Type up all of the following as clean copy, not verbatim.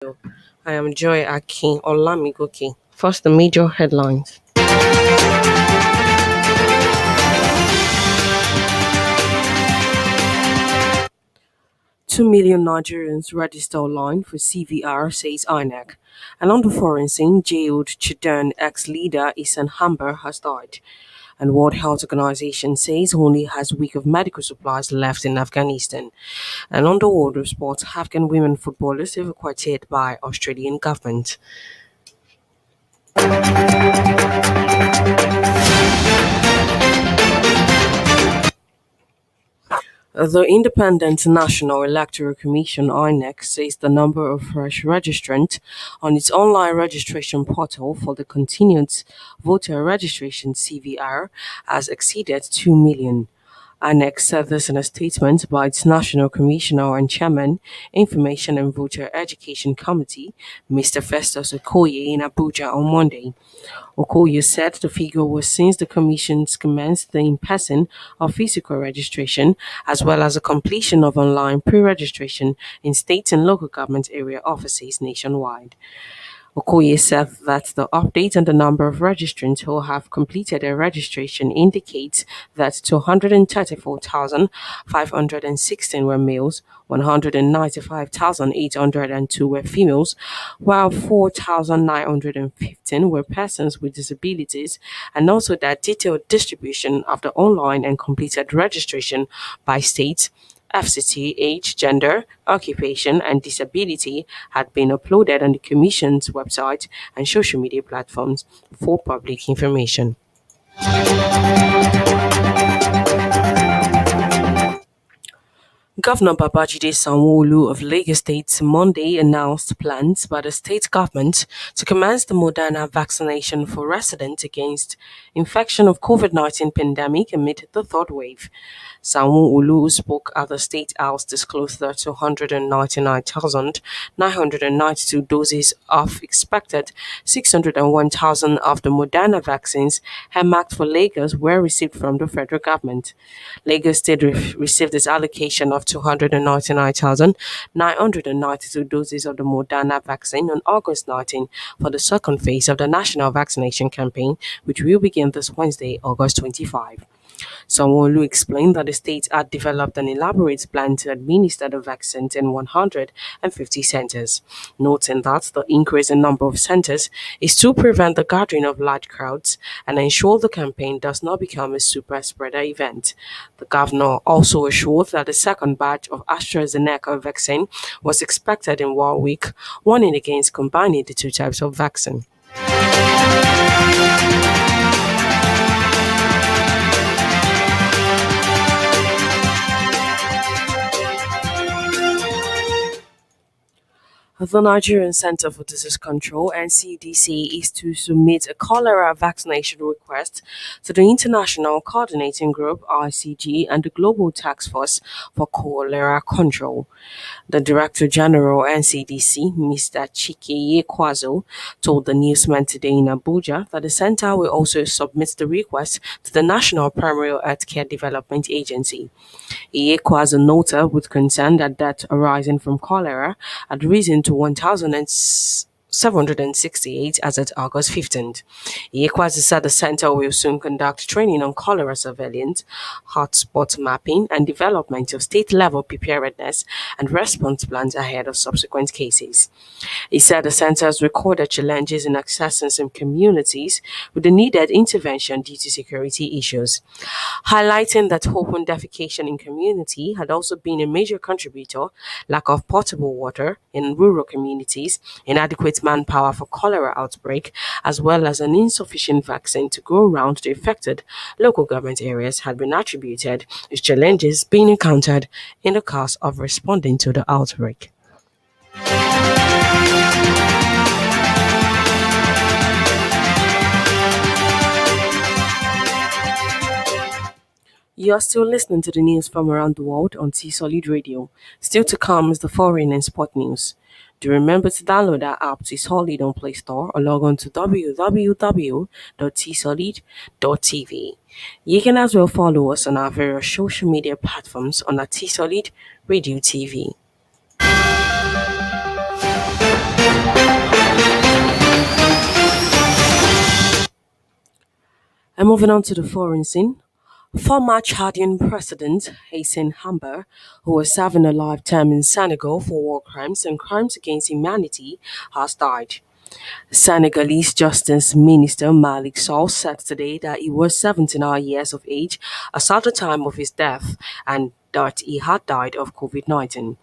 I am Joy Akin Olamigoke. First, the major headlines. 2 million Nigerians register online for CVR, says INEC. Along the foreign scene, jailed Chadian ex-leader Haysin Haber has died. And World Health Organization says only has week of medical supplies left in Afghanistan. And on the world of sports, Afghan women footballers evacuated by Australian government. The Independent National Electoral Commission (INEC) says the number of fresh registrants on its online registration portal for the Continuous Voter Registration (CVR) has exceeded 2 million. INEC said this in a statement by its National Commissioner and Chairman, Information and Voter Education Committee, Mr. Festus Okoye, in Abuja on Monday. Okoye said the figure was since the Commission's commenced the in-person or physical registration, as well as the completion of online pre-registration in state and local government area offices nationwide. Okoye said that the update on the number of registrants who have completed their registration indicates that 234,516 were males, 195,802 were females, while 4,915 were persons with disabilities, and also that detailed distribution of the online and completed registration by state, FCT, age, gender, occupation, and disability had been uploaded on the Commission's website and social media platforms for public information. Governor Babajide Sanwo-Olu of Lagos State Monday announced plans by the state government to commence the Moderna vaccination for residents against infection of COVID-19 pandemic amid the third wave. Sanwo-Olu, who spoke at the State House, disclosed that 299,992 doses of expected 601,000 of the Moderna vaccines marked for Lagos were received from the federal government. Lagos State received its allocation of 299,992 doses of the Moderna vaccine on August 19 for the second phase of the national vaccination campaign, which will begin this Wednesday, August 25. Sanwo-Olu explained that the state had developed an elaborate plan to administer the vaccines in 150 centers, noting that the increase in number of centers is to prevent the gathering of large crowds and ensure the campaign does not become a super spreader event. The governor also assured that the second batch of AstraZeneca vaccine was expected in 1 week, warning against combining the two types of vaccine. The Nigerian Center for Disease Control (NCDC) is to submit a cholera vaccination request to the International Coordinating Group (ICG) and the Global Task Force for Cholera Control. The Director General (NCDC), Mr. Chike Kwazo, told the newsman today in Abuja that the center will also submit the request to the National Primary Healthcare Development Agency. Kwazo noted with concern that deaths arising from cholera had risen to 1,768 as at August 15th. Ikwazi said the center will soon conduct training on cholera surveillance, hotspot mapping, and development of state-level preparedness and response plans ahead of subsequent cases. He said the center has recorded challenges in accessing some communities with the needed intervention due to security issues, highlighting that open defecation in community had also been a major contributor, lack of potable water in rural communities, inadequate manpower for cholera outbreak, as well as an insufficient vaccine to go around the affected local government areas had been attributed as challenges being encountered in the course of responding to the outbreak. You are still listening to the news from around the world on T-Solid Radio. Still to come is the foreign and sport news. Do remember to download our app T-Solid on Play Store or log on to www.tsolid.tv. You can as well follow us on our various social media platforms on our T-Solid Radio TV. And moving on to the foreign scene, former Chadian President Haysin Haber, who was serving a life term in Senegal for war crimes and crimes against humanity, has died. Senegalese Justice Minister Malik Sall said today that he was 79 years of age as at the time of his death and that he had died of COVID-19.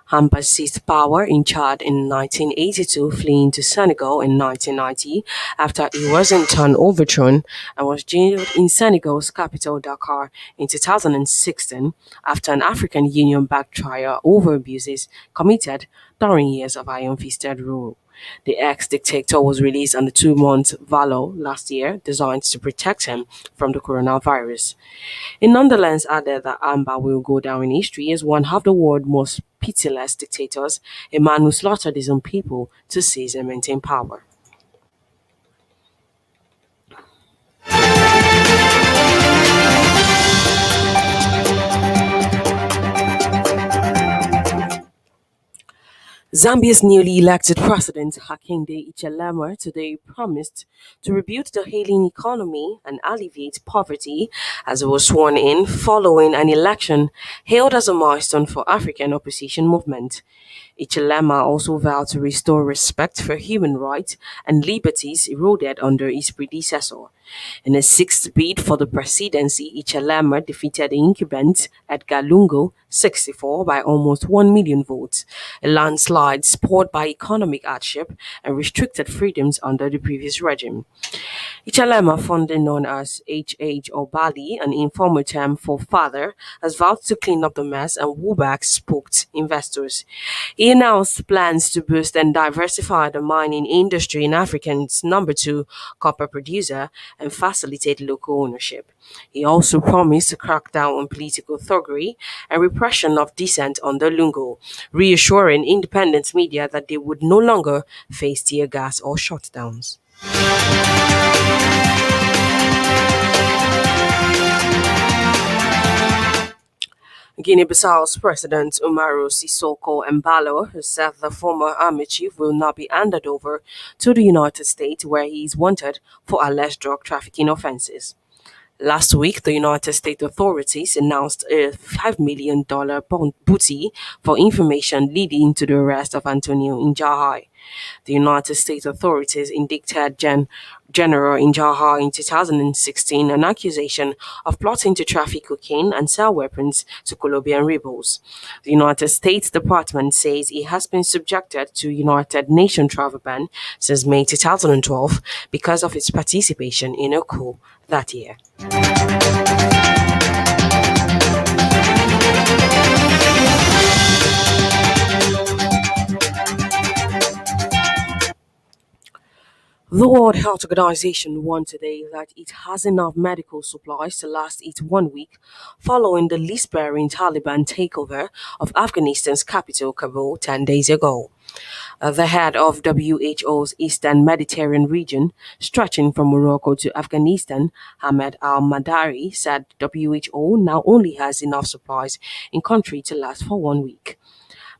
Hamba seized power in Chad in 1982, fleeing to Senegal in 1990 after he was in turn overthrown and was jailed in Senegal's capital Dakar in 2016 after an African Union-backed trial over abuses committed during years of iron-fisted rule. The ex-dictator was released on the 2-month valor last year, designed to protect him from the coronavirus. He nonetheless added that Amba will go down in history as one of the world's most pitiless dictators, a man who slaughtered his own people to seize and maintain power. Zambia's newly elected president, Hakainde Hichilema, today promised to rebuild the hailing economy and alleviate poverty as he was sworn in following an election hailed as a milestone for African opposition movement. Hichilema also vowed to restore respect for human rights and liberties eroded under his predecessor. In a sixth bid for the presidency, Hichilema defeated the incumbent Edgar Lungu, 64, by almost 1 million votes, a landslide spurred by economic hardship and restricted freedoms under the previous regime. Hichilema, fondly known as HH or Bali, an informal term for father, has vowed to clean up the mess and woo back spooked investors. He announced plans to boost and diversify the mining industry in Africa's number two copper producer and facilitate local ownership. He also promised to crack down on political thuggery and repression of dissent under Lungu, reassuring independent media that they would no longer face tear gas or shutdowns. Guinea-Bissau's President Umaru Sissoco Embalo has said the former army chief will not be handed over to the United States, where he is wanted for alleged drug trafficking offenses. Last week, the United States authorities announced a $5 million booty for information leading to the arrest of Antonio Injahai. The United States authorities indicted General Injahai in 2016 an accusation of plotting to traffic cocaine and sell weapons to Colombian rebels. The United States Department says he has been subjected to United Nations travel ban since May 2012 because of his participation in a coup that year. The World Health Organization warned today that it has enough medical supplies to last it 1 week following the lease-bearing Taliban takeover of Afghanistan's capital, Kabul, 10 days ago. The head of WHO's Eastern Mediterranean region, stretching from Morocco to Afghanistan, Ahmed Al-Madari, said WHO now only has enough supplies in country to last for 1 week.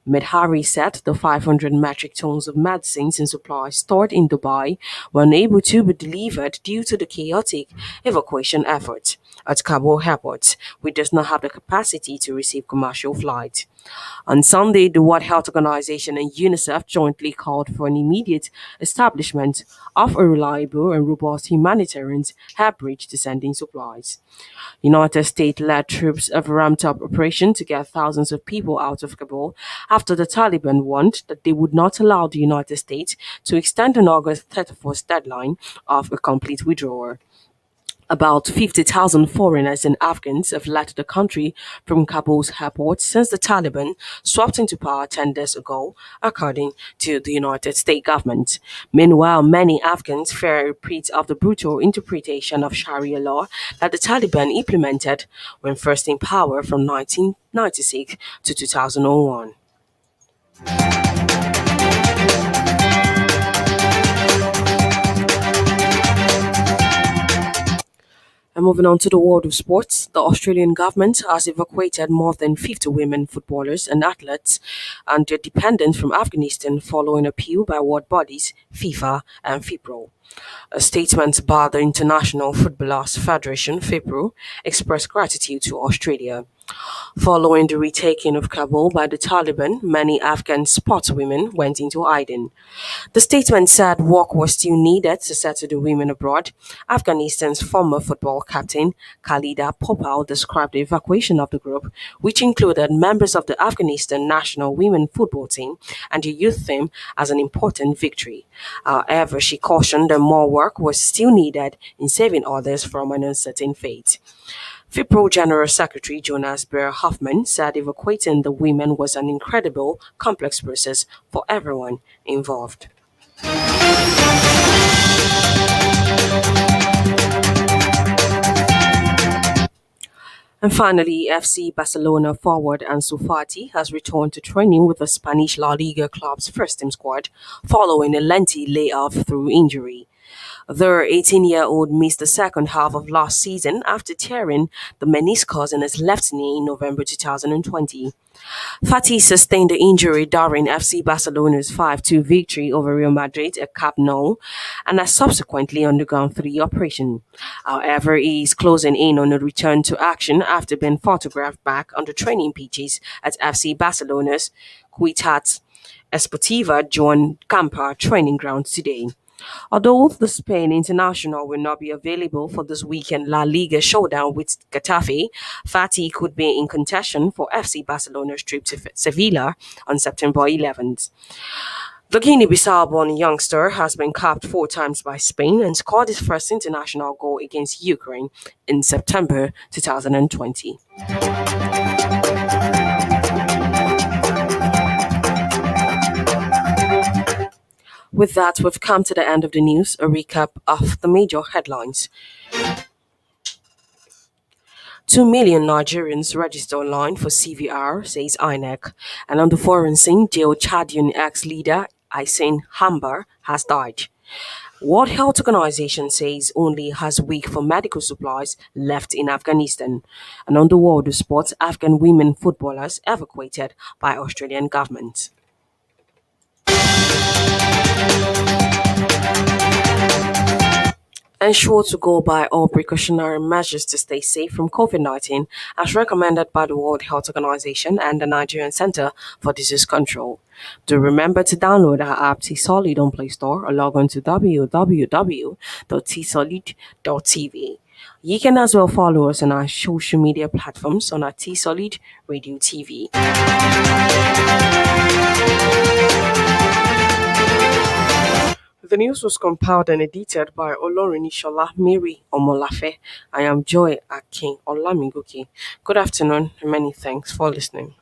Medhari said the 500 metric tons of medicines and supplies stored in Dubai were unable to be delivered due to the chaotic evacuation efforts at Kabul airport, which does not have the capacity to receive commercial flights. On Sunday, the World Health Organization and UNICEF jointly called for an immediate establishment of a reliable and robust humanitarian air bridge to sending supplies. United States-led troops have ramped up operations to get thousands of people out of Kabul after the Taliban warned that they would not allow the United States to extend an August 31st deadline of a complete withdrawal. About 50,000 foreigners and Afghans have left the country from Kabul's airport since the Taliban swept into power 10 days ago, according to the United States government. Meanwhile, many Afghans fear a repeat of the brutal interpretation of Sharia law that the Taliban implemented when first in power from 1996 to 2001. And moving on to the world of sports, the Australian government has evacuated more than 50 women footballers and athletes and their dependents from Afghanistan following appeal by world bodies FIFA and FIPRO. A statement by the International Footballers Federation (FIPRO) expressed gratitude to Australia. Following the retaking of Kabul by the Taliban, many Afghan sportswomen went into hiding. The statement said work was still needed to settle the women abroad. Afghanistan's former football captain, Khalida Popal, described the evacuation of the group, which included members of the Afghanistan national women football team and the youth team, as an important victory. However, she cautioned that more work was still needed in saving others from an uncertain fate. FIPRO General Secretary Jonas Beer Hoffman said evacuating the women was an incredible, complex process for everyone involved. And finally, FC Barcelona forward Ansu Fati has returned to training with the Spanish La Liga club's first-team squad following a lengthy layoff through injury. The 18-year-old missed the second half of last season after tearing the meniscus in his left knee in November 2020. Fati sustained the injury during FC Barcelona's 5-2 victory over Real Madrid at Camp Nou and has subsequently undergone three operations. However, he is closing in on a return to action after being photographed back on the training pitches at FC Barcelona's Ciutat Esportiva Joan Campa training ground today. Although the Spain international will not be available for this weekend La Liga showdown with Getafe, Fati could be in contention for FC Barcelona's trip to Sevilla on September 11th. The Guinea-Bissau-born youngster has been capped four times by Spain and scored his first international goal against Ukraine in September 2020. With that, we've come to the end of the news, a recap of the major headlines. 2 million Nigerians register online for CVR, says INEC. And on the foreign scene, jail Chadian ex-leader Haysin Haber has died. World Health Organization says only has a week for medical supplies left in Afghanistan. And on the world of sports, Afghan women footballers evacuated by Australian government. Ensure to go by all precautionary measures to stay safe from COVID-19 as recommended by the World Health Organization and the Nigerian Center for Disease Control. Do remember to download our app T-Solid on Play Store or log on to www.tsolid.tv. You can as well follow us on our social media platforms on our T-Solid Radio TV. The news was compiled and edited by Olorunishola Mary Omolafe. I am Joy Akin Olamigoki. Good afternoon and many thanks for listening.